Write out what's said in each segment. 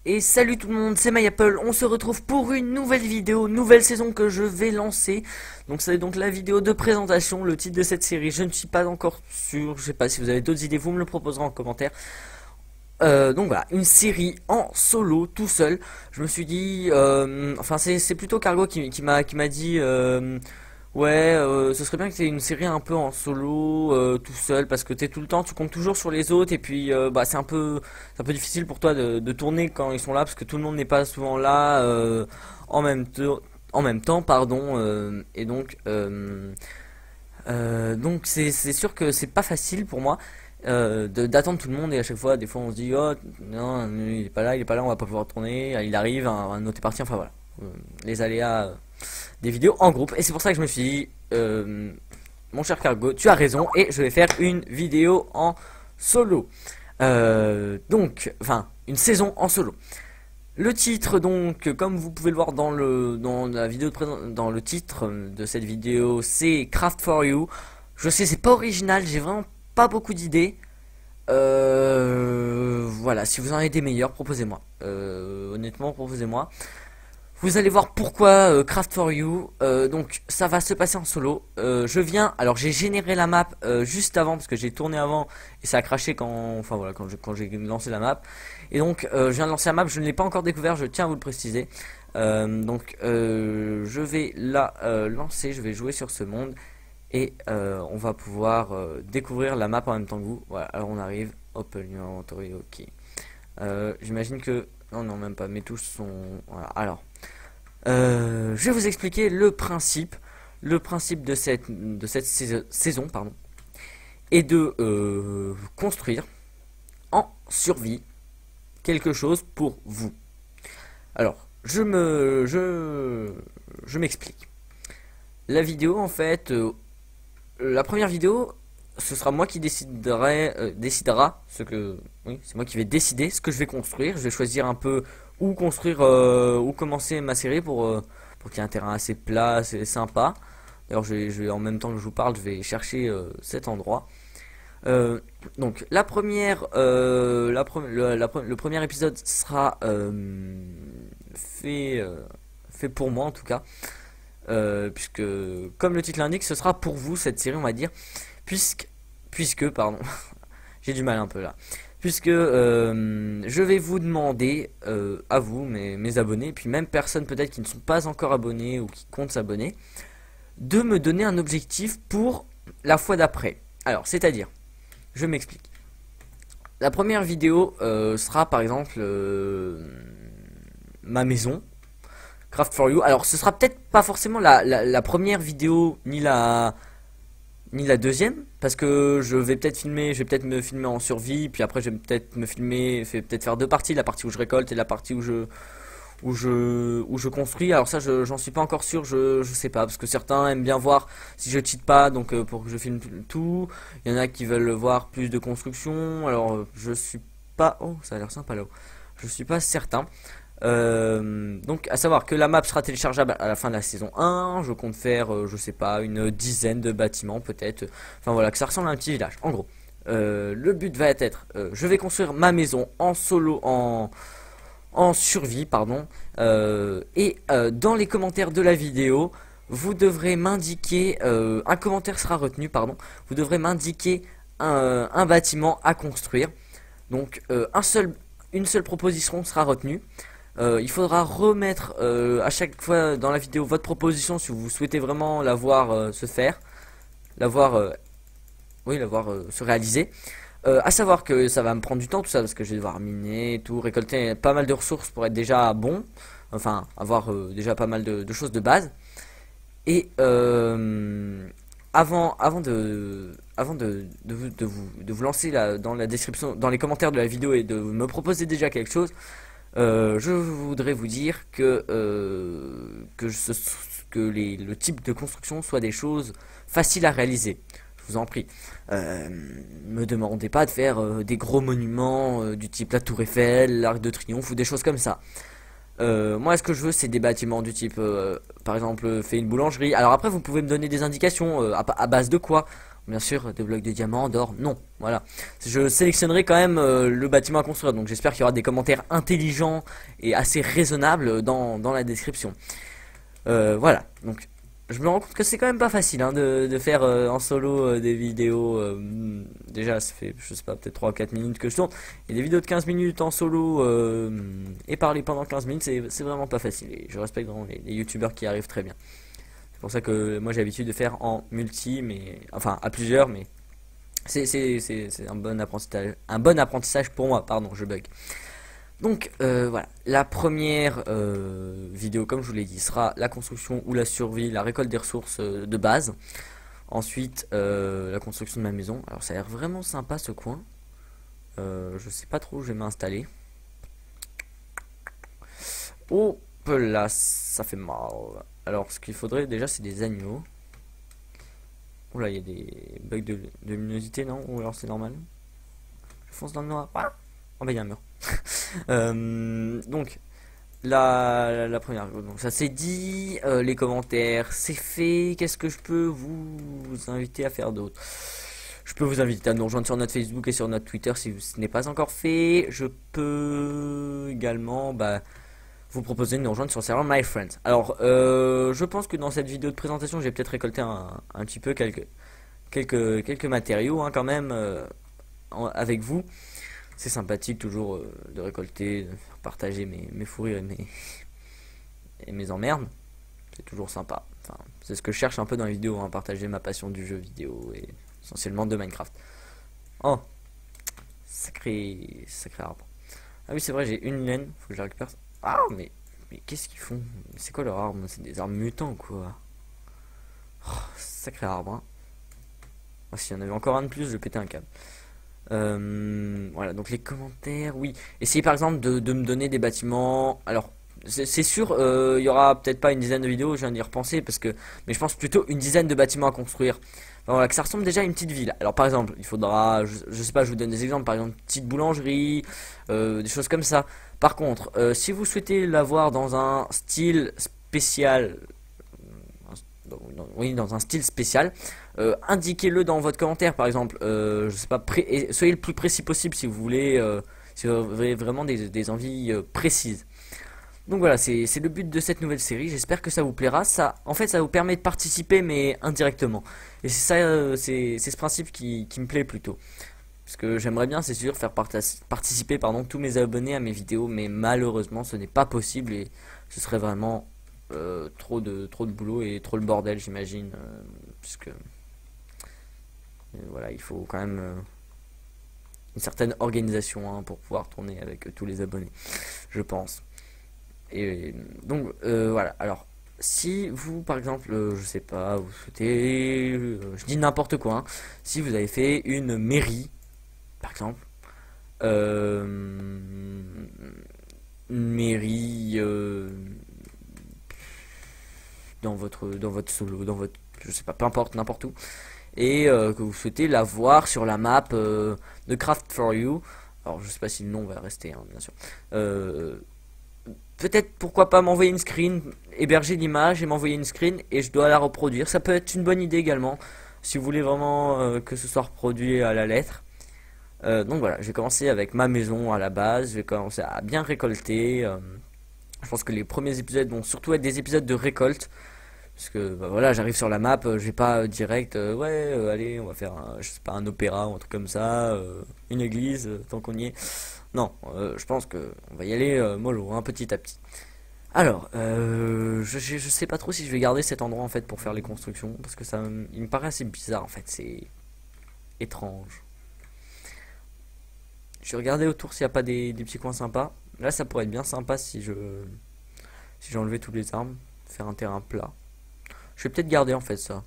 Et salut tout le monde, c'est MyApple, on se retrouve pour une nouvelle vidéo, nouvelle saison que je vais lancer. Donc c'est donc la vidéo de présentation, le titre de cette série, je ne suis pas encore sûr, je sais pas si vous avez d'autres idées, vous me le proposerez en commentaire. Donc voilà, une série en solo, tout seul. Je me suis dit, enfin c'est plutôt Cargo qui m'a dit, ouais, ce serait bien que t'aies une série un peu en solo, tout seul, parce que t'es tout le temps, tu comptes toujours sur les autres, et puis bah c'est un peu difficile pour toi de tourner quand ils sont là, parce que tout le monde n'est pas souvent là en même temps, pardon, et donc c'est sûr que c'est pas facile pour moi d'attendre tout le monde et à chaque fois des fois on se dit oh non il est pas là on va pas pouvoir tourner il arrive un autre est parti enfin voilà. Les aléas des vidéos en groupe et c'est pour ça que je me suis dit mon cher Cargo tu as raison et je vais faire une vidéo en solo, donc enfin une saison en solo. Le titre donc comme vous pouvez le voir dans la vidéo dans le titre de cette vidéo, c'est Craft for You. Je sais c'est pas original, j'ai vraiment pas beaucoup d'idées. Voilà, si vous en avez des meilleurs, proposez-moi. Honnêtement, proposez-moi. Vous allez voir pourquoi Craft for You. Donc ça va se passer en solo. Alors j'ai généré la map juste avant parce que j'ai tourné avant et ça a craché enfin voilà, quand j'ai lancé la map. Et donc je viens de lancer la map, je ne l'ai pas encore découvert, je tiens à vous le préciser. Je vais la lancer, je vais jouer sur ce monde. Et on va pouvoir découvrir la map en même temps que vous. Voilà, alors on arrive, Open Your Inventory, ok. J'imagine que... Non, non, même pas, mes touches sont... Voilà, alors... je vais vous expliquer le principe. Le principe de cette saison, pardon, est de construire en survie quelque chose pour vous. Alors, je m'explique. La vidéo, en fait... la première vidéo, ce sera moi qui décidera ce que, oui, c'est moi qui vais décider ce que je vais construire. Je vais choisir un peu où construire, où commencer ma série pour qu'il y ait un terrain assez plat, assez sympa. D'ailleurs, en même temps que je vous parle, je vais chercher cet endroit. Donc la première, le premier épisode sera fait pour moi en tout cas. Puisque comme le titre l'indique ce sera pour vous cette série on va dire puisque pardon j'ai du mal un peu là puisque je vais vous demander à vous mes abonnés puis même personnes peut-être qui ne sont pas encore abonnés ou qui comptent s'abonner de me donner un objectif pour la fois d'après. Alors c'est à dire, je m'explique. La première vidéo sera par exemple ma maison Craft for You. Alors ce sera peut-être pas forcément la première vidéo ni la deuxième parce que je vais peut-être me filmer en survie puis après je vais peut-être peut-être faire deux parties, la partie où je récolte et la partie où je construis. Alors ça j'en suis pas encore sûr, je sais pas parce que certains aiment bien voir si je cheat pas donc pour que je filme tout. Il y en a qui veulent voir plus de construction. Alors je suis pas ça a l'air sympa là-haut. Je suis pas certain. Donc à savoir que la map sera téléchargeable à la fin de la saison 1. Je compte faire je sais pas une dizaine de bâtiments peut-être. Enfin voilà, que ça ressemble à un petit village en gros. Le but va être je vais construire ma maison en solo, en survie pardon, et dans les commentaires de la vidéo vous devrez m'indiquer un commentaire sera retenu pardon. Vous devrez m'indiquer un bâtiment à construire. Donc une seule proposition sera retenue. Il faudra remettre à chaque fois dans la vidéo votre proposition si vous souhaitez vraiment la voir se faire, la voir se réaliser. À savoir que ça va me prendre du temps tout ça parce que je vais devoir miner, tout, récolter pas mal de ressources pour être déjà bon, enfin avoir déjà pas mal de choses de base. Et avant de vous lancer là, dans la description, dans les commentaires de la vidéo et de me proposer déjà quelque chose. Je voudrais vous dire que le type de construction soit des choses faciles à réaliser. Je vous en prie. Me demandez pas de faire des gros monuments du type la Tour Eiffel, l'Arc de Triomphe ou des choses comme ça. Moi, ce que je veux, c'est des bâtiments du type, par exemple, fait une boulangerie. Alors après, vous pouvez me donner des indications à base de quoi. bien sûr, des blocs de diamants, d'or, non, voilà. Je sélectionnerai quand même le bâtiment à construire, donc j'espère qu'il y aura des commentaires intelligents et assez raisonnables dans la description. Voilà, donc je me rends compte que c'est quand même pas facile hein, de faire en solo des vidéos. Déjà, ça fait, je sais pas, peut-être 3 ou 4 minutes que je tourne. Et des vidéos de 15 minutes en solo et parler pendant 15 minutes, c'est vraiment pas facile. Et je respecte vraiment les youtubeurs qui arrivent très bien. C'est pour ça que moi j'ai l'habitude de faire en multi, mais enfin à plusieurs, mais c'est un bon apprentissage pour moi. Pardon, je bug. Donc voilà, la première vidéo, comme je vous l'ai dit, sera la construction ou la survie, la récolte des ressources de base. Ensuite, la construction de ma maison. Alors ça a l'air vraiment sympa ce coin. Je sais pas trop où je vais m'installer. Oh là, ça fait mal. Alors ce qu'il faudrait déjà, c'est des agneaux. Oh là, il y a des bugs de luminosité, non? Ou alors c'est normal? Je fonce dans le noir. Ah oh bah il y a un mur. Donc la première, donc ça c'est dit, les commentaires c'est fait. Qu'est-ce que je peux vous inviter à faire d'autre? Je peux vous inviter à nous rejoindre sur notre Facebook et sur notre Twitter si ce n'est pas encore fait. Je peux également vous proposer de nous rejoindre sur le serveur My Friends. Alors je pense que dans cette vidéo de présentation j'ai peut-être récolté un petit peu quelques matériaux hein, quand même avec vous. C'est sympathique toujours de récolter, de faire partager mes fous rires et mes emmerdes. C'est toujours sympa. Enfin, c'est ce que je cherche un peu dans les vidéos, hein, partager ma passion du jeu vidéo et essentiellement de Minecraft. Oh, sacré arbre. Ah oui c'est vrai, j'ai une laine, faut que je la récupère. Ah mais qu'est-ce qu'ils font? C'est quoi leur arme? C'est des armes mutants quoi. Oh, sacré arbre. Hein. Oh, s'il y en avait encore un de plus, je pétais un câble. Voilà, donc les commentaires, oui. Essayez par exemple de me donner des bâtiments. Alors, c'est sûr, il y aura peut-être pas une dizaine de vidéos, je viens d'y repenser, mais je pense plutôt une dizaine de bâtiments à construire. Enfin, voilà, que ça ressemble déjà à une petite ville. Alors par exemple, il faudra, je sais pas, je vous donne des exemples, par exemple, petite boulangerie, des choses comme ça. Par contre, si vous souhaitez l'avoir dans un style spécial, oui, dans un style spécial, indiquez-le dans votre commentaire par exemple, je sais pas, et soyez le plus précis possible si vous voulez, si vous avez vraiment des envies précises. Donc voilà, c'est le but de cette nouvelle série, j'espère que ça vous plaira. En fait ça vous permet de participer mais indirectement, et c'est ça, c'est ce principe qui me plaît plutôt, parce que j'aimerais bien, c'est sûr, faire participer tous mes abonnés à mes vidéos, mais malheureusement ce n'est pas possible, et ce serait vraiment trop de boulot et trop le bordel, j'imagine, puisque voilà, il faut quand même une certaine organisation hein, pour pouvoir tourner avec tous les abonnés, je pense. Et donc voilà. Alors si vous par exemple je sais pas, vous souhaitez, je dis n'importe quoi hein, si vous avez fait une mairie par exemple, une mairie dans votre solo, je sais pas, peu importe, n'importe où, et que vous souhaitez la voir sur la map de Craft for You. Alors je sais pas si le nom va rester hein, bien sûr. Peut-être pourquoi pas m'envoyer une screen, héberger l'image et m'envoyer une screen et je dois la reproduire. Ça peut être une bonne idée également si vous voulez vraiment que ce soit reproduit à la lettre. Donc voilà, je vais commencer avec ma maison à la base, je vais commencer à bien récolter. Je pense que les premiers épisodes vont surtout être des épisodes de récolte. Parce que voilà, j'arrive sur la map, je vais pas direct, ouais, allez, on va faire je sais pas, un opéra ou un truc comme ça, une église, tant qu'on y est. Non, je pense que on va y aller mollo, hein, petit à petit. Alors, je sais pas trop si je vais garder cet endroit en fait pour faire les constructions, parce que il me paraît assez bizarre en fait, c'est étrange. Je vais regarder autour s'il n'y a pas des petits coins sympas. Là, ça pourrait être bien sympa si j'enlevais tous les arbres, faire un terrain plat. Je vais peut-être garder en fait ça.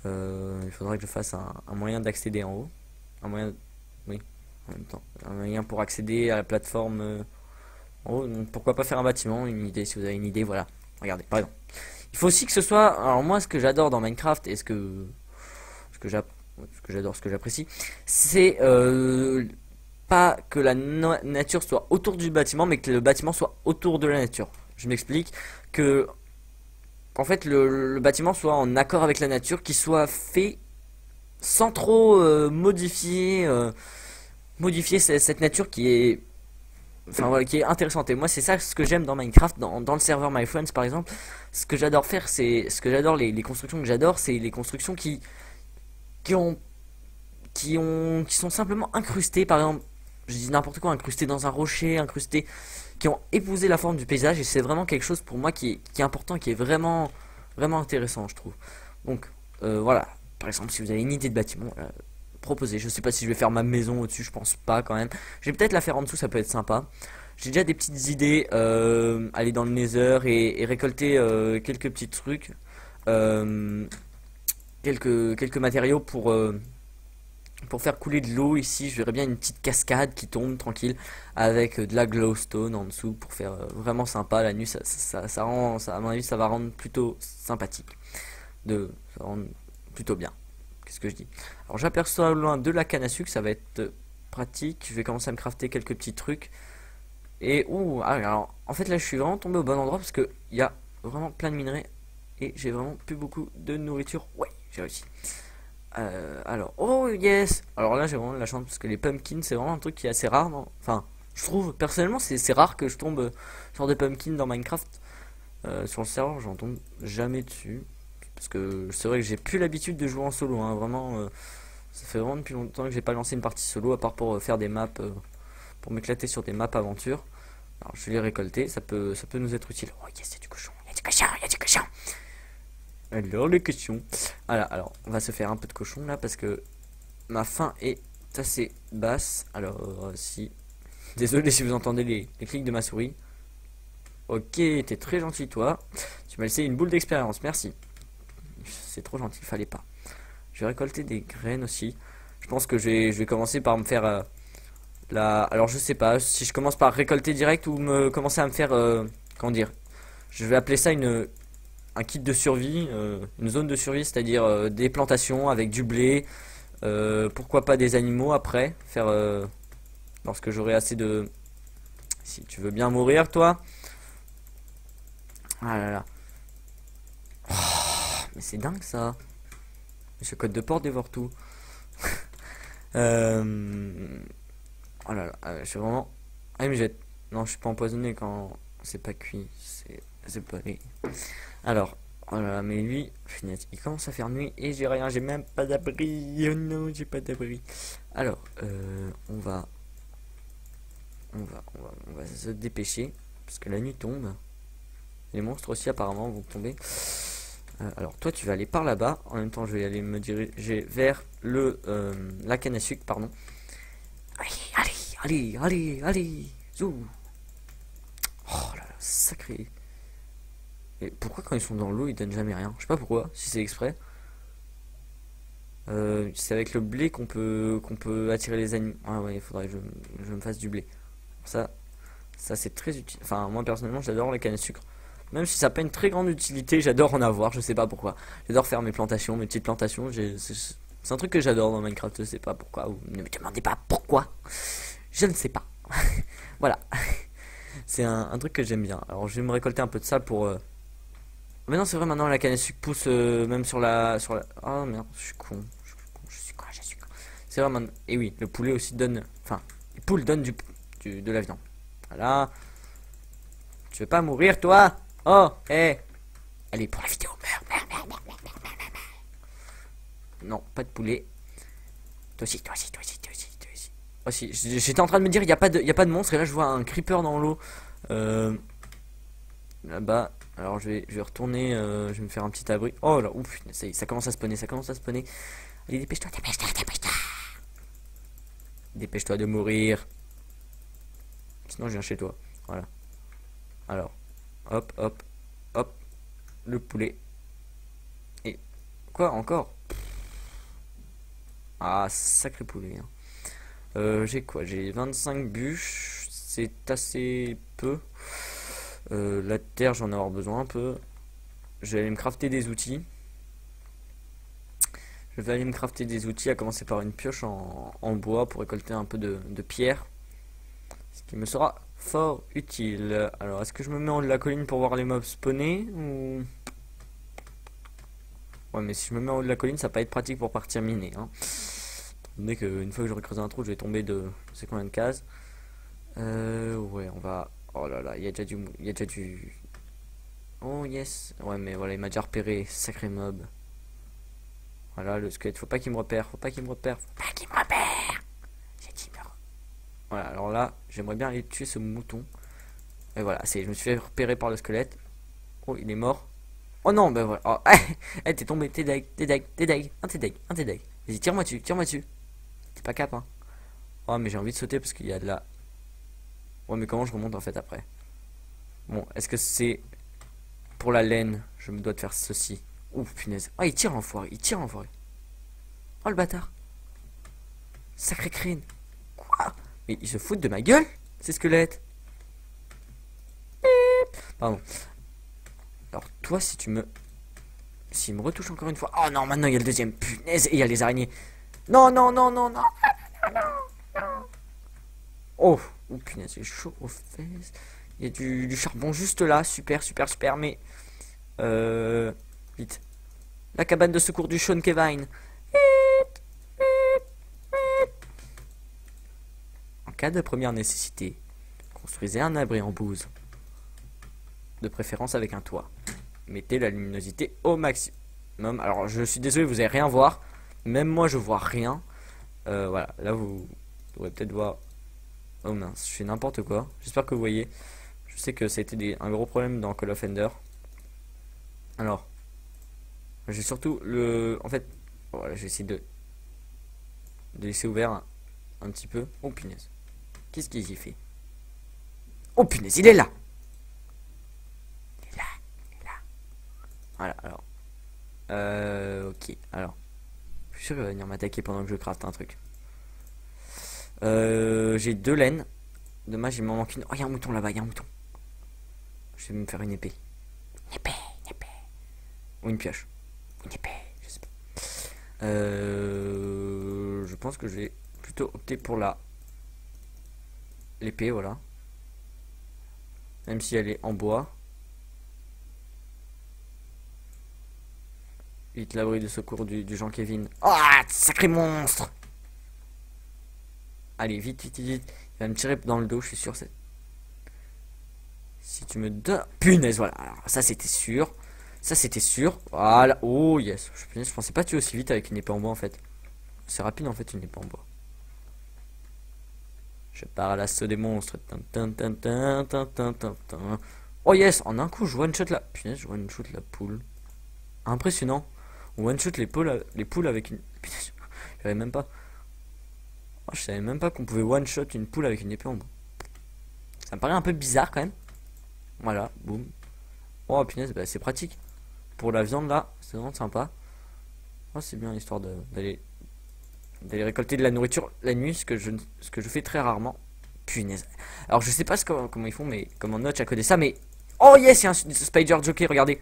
Il faudrait que je fasse un moyen d'accéder en haut. Un moyen... Oui, en même temps. Un moyen pour accéder à la plateforme en haut. Donc, pourquoi pas faire un bâtiment, une idée, si vous avez une idée, voilà. Regardez, par exemple. Il faut aussi que ce soit... Alors moi, ce que j'adore dans Minecraft, et ce que j'adore, ce que j'apprécie, c'est pas que la nature soit autour du bâtiment, mais que le bâtiment soit autour de la nature. Je m'explique. En fait le bâtiment soit en accord avec la nature, qu'il soit fait sans trop modifier cette nature qui est, enfin voilà, qui est intéressante. Et moi c'est ça ce que j'aime dans Minecraft, dans le serveur My Friends par exemple. Ce que j'adore faire, c'est ce que j'adore, les constructions que j'adore, c'est les constructions qui ont qui sont simplement incrustées. Par exemple, je dis n'importe quoi, incrustées dans un rocher, incrustées, qui ont épousé la forme du paysage. Et c'est vraiment quelque chose pour moi qui est important, qui est vraiment intéressant, je trouve. Donc voilà, par exemple, si vous avez une idée de bâtiment, proposez. Je sais pas si je vais faire ma maison au-dessus, je pense pas quand même. Je vais peut-être la faire en dessous, ça peut être sympa. J'ai déjà des petites idées, aller dans le Nether et récolter quelques petits trucs, euh, quelques matériaux pour faire couler de l'eau. Ici je verrais bien une petite cascade qui tombe tranquille avec de la glowstone en dessous pour faire vraiment sympa la nuit. Ça rend, ça, à mon avis ça va rendre plutôt sympathique, ça rend plutôt bien. Qu'est-ce que je dis? Alors j'aperçois au loin de la canne à sucre, ça va être pratique. Je vais commencer à me crafter quelques petits trucs. Et alors en fait là je suis vraiment tombé au bon endroit parce que il y a vraiment plein de minerais et j'ai vraiment plus beaucoup de nourriture. Ouais, j'ai réussi. Alors, oh yes. Alors là j'ai vraiment de la chance parce que les pumpkins c'est vraiment un truc qui est assez rare, non? Enfin, je trouve personnellement c'est rare que je tombe sur des pumpkins dans Minecraft. Sur le serveur j'en tombe jamais dessus parce que c'est vrai que j'ai plus l'habitude de jouer en solo, hein. Vraiment ça fait vraiment depuis longtemps que j'ai pas lancé une partie solo à part pour faire des maps, pour m'éclater sur des maps aventure. Alors je vais les récolter, ça peut nous être utile. Oh yes, il y a du cochon, il y a du cochon, il y a du cochon. Alors les cochons. Voilà, alors on va se faire un peu de cochon là parce que ma faim est assez basse. Alors si, désolé si vous entendez les clics de ma souris. Ok, t'es très gentil toi. Tu m'as laissé une boule d'expérience, merci. C'est trop gentil, fallait pas. Je vais récolter des graines aussi. Je pense que je vais commencer par me faire alors je sais pas si je commence par récolter direct ou commencer à me faire comment dire. Je vais appeler ça un kit de survie, une zone de survie, c'est-à-dire des plantations avec du blé, pourquoi pas des animaux après, faire lorsque j'aurai assez de. Si tu veux bien mourir toi. Ah là là. Oh, mais c'est dingue ça. Ce code de porte dévore tout. Oh là là, je suis vraiment. Ah mais non, je suis pas empoisonné quand c'est pas cuit, c'est pas. Alors, oh là là, mais lui, finesse, il commence à faire nuit et j'ai rien, j'ai même pas d'abri. Oh non, j'ai pas d'abri. Alors, on va se dépêcher parce que la nuit tombe. Les monstres aussi apparemment vont tomber. Alors, toi, tu vas aller par là-bas. En même temps, je vais aller me diriger vers la canne à sucre, pardon. Allez, zou. Oh là là, sacré. Et pourquoi quand ils sont dans l'eau ils donnent jamais rien? Je sais pas pourquoi, si c'est exprès. C'est avec le blé qu'on peut attirer les animaux. Ah ouais, il faudrait que je me fasse du blé. Ça, ça c'est très utile. Enfin, moi personnellement, j'adore la canne à sucre. Même si ça n'a pas une très grande utilité, j'adore en avoir, je sais pas pourquoi. J'adore faire mes plantations, mes petites plantations. C'est un truc que j'adore dans Minecraft, je sais pas pourquoi. Ou ne me demandez pas pourquoi. Je ne sais pas. Voilà. C'est un truc que j'aime bien. Alors je vais me récolter un peu de ça pour. Mais non, c'est vrai, maintenant la canne à sucre pousse même sur la. Ah merde, je suis con. Je suis con, je suis con. C'est vrai, maintenant. Et oui, le poulet aussi donne. Enfin, les poules donnent de la viande. Voilà. Tu veux pas mourir, toi? Oh, hé. Allez, pour la vidéo, meurs. Non, pas de poulet. Toi aussi. Oh si, j'étais en train de me dire, il n'y a pas de monstre, et là je vois un creeper dans l'eau. Là-bas. Alors je vais retourner, je vais me faire un petit abri. Oh là, ouf, ça commence à spawner, Allez, dépêche-toi. Dépêche-toi de mourir. Sinon je viens chez toi. Voilà. Alors, hop. Le poulet. Et quoi encore? Ah, sacré poulet. Hein. J'ai quoi? J'ai 25 bûches. C'est assez peu. La terre, j'en ai avoir besoin un peu. Je vais aller me crafter des outils. À commencer par une pioche en bois pour récolter un peu de pierre. Ce qui me sera fort utile. Alors, est-ce que je me mets en haut de la colline pour voir les mobs spawner ou... Ouais, mais si je me mets en haut de la colline, ça va pas être pratique pour partir miner. Hein. Étant donné qu'une fois que j'aurai creusé un trou, je vais tomber de je sais combien de cases. Ouais, on va. Oh là là, il y a déjà du. Il y a déjà du. Oh yes. Ouais, mais voilà, il m'a déjà repéré. Sacré mob. Voilà, le squelette. Faut pas qu'il me repère. Faut pas qu'il me repère. Faut pas qu'il me repère. J'ai dit merde. Voilà, alors là, j'aimerais bien aller tuer ce mouton. Et voilà, je me suis fait repérer par le squelette. Oh, il est mort. Oh non, ben voilà. Oh, hey, t'es tombé, t'es deg, t'es deg, t'es deg, un t'es deg, un t'es deg. Vas-y, tire-moi dessus, tire-moi dessus. T'es pas cap, hein. Oh, mais j'ai envie de sauter parce qu'il y a de la. Ouais, mais comment je remonte en fait après? Bon, est-ce que c'est pour la laine? Je me dois de faire ceci. Ouf, punaise. Oh, il tire l'enfoiré, il tire l'enfoiré. Oh, le bâtard. Sacré crâne. Quoi? Mais ils se foutent de ma gueule, ces squelettes. Pardon. Alors, toi, si tu me. S'il me retouche encore une fois. Oh non, maintenant il y a le deuxième. Punaise, et il y a les araignées. Non, non, non, non, non. Oh, oh punaise, c'est chaud aux fesses. Il y a du charbon juste là. Super, super, super. Mais. Vite. La cabane de secours du Sean Kevin. En cas de première nécessité, construisez un abri en bouse. De préférence avec un toit. Mettez la luminosité au maximum. Alors, je suis désolé, vous allez rien voir. Même moi, je vois rien. Voilà, là, vous devrez peut-être voir. Oh mince, je fais n'importe quoi. J'espère que vous voyez. Je sais que ça a été un gros problème dans Call of Ender. Alors, j'ai surtout le. En fait, voilà, j'ai essayé de laisser ouvert un petit peu. Oh punaise. Qu'est-ce qu'il y fait? Oh punaise, il est là! Il est là, il est là. Voilà, alors. Ok, alors. Je suis sûr qu'il va venir m'attaquer pendant que je craft un truc. J'ai 2 laines. Dommage, il m'en manque une. Oh, il y a un mouton là-bas, il y a un mouton. Je vais me faire une épée. Une épée, une épée. Ou une pioche. Une épée, je sais pas. Je pense que je vais plutôt opter pour l'épée, voilà. Même si elle est en bois. Vite, l'abri de secours du Jean Kevin. Ah, sacré monstre! Allez, vite, vite, vite. Il va me tirer dans le dos, je suis sûr. Si tu me donnes. Punaise, voilà. Alors, ça, c'était sûr. Ça, c'était sûr. Voilà. Oh, yes. Je pensais pas tuer aussi vite avec une épée en bois, en fait. C'est rapide, en fait, une épée en bois. Je pars à l'assaut des monstres. Oh, yes. En un coup, je one-shot la. Punaise, je one-shot la poule. Impressionnant. On one-shot les poules avec une. Punaise, je savais même pas. Oh, je savais même pas qu'on pouvait one-shot une poule avec une épée en bois. Ça me paraît un peu bizarre, quand même. Voilà, boum. Oh punaise, bah, c'est pratique. Pour la viande là, c'est vraiment sympa. Oh, c'est bien histoire d'aller récolter de la nourriture la nuit, ce que je fais très rarement. Punaise. Alors je sais pas comment ils font, mais comment Notch a codé ça, mais. Oh yes, il y a un Spider Jockey, regardez.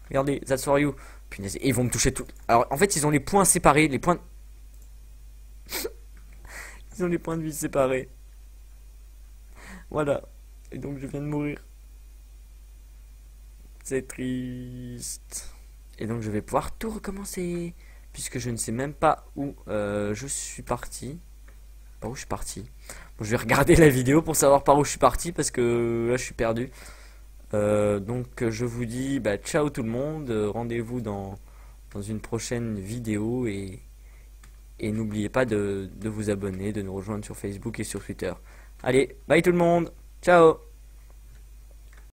Regardez, that's for you. Punaise, et ils vont me toucher tout. Alors en fait, ils ont les points séparés, les points. Ils ont les points de vie séparés. Voilà. Et donc je viens de mourir. C'est triste. Et donc je vais pouvoir tout recommencer. Puisque je ne sais même pas où je suis parti. Par où je suis parti. Bon, je vais regarder la vidéo pour savoir par où je suis parti. Parce que là je suis perdu. Donc je vous dis bah, ciao tout le monde. Rendez-vous dans une prochaine vidéo. Et n'oubliez pas de vous abonner, de nous rejoindre sur Facebook et sur Twitter. Allez, bye tout le monde. Ciao.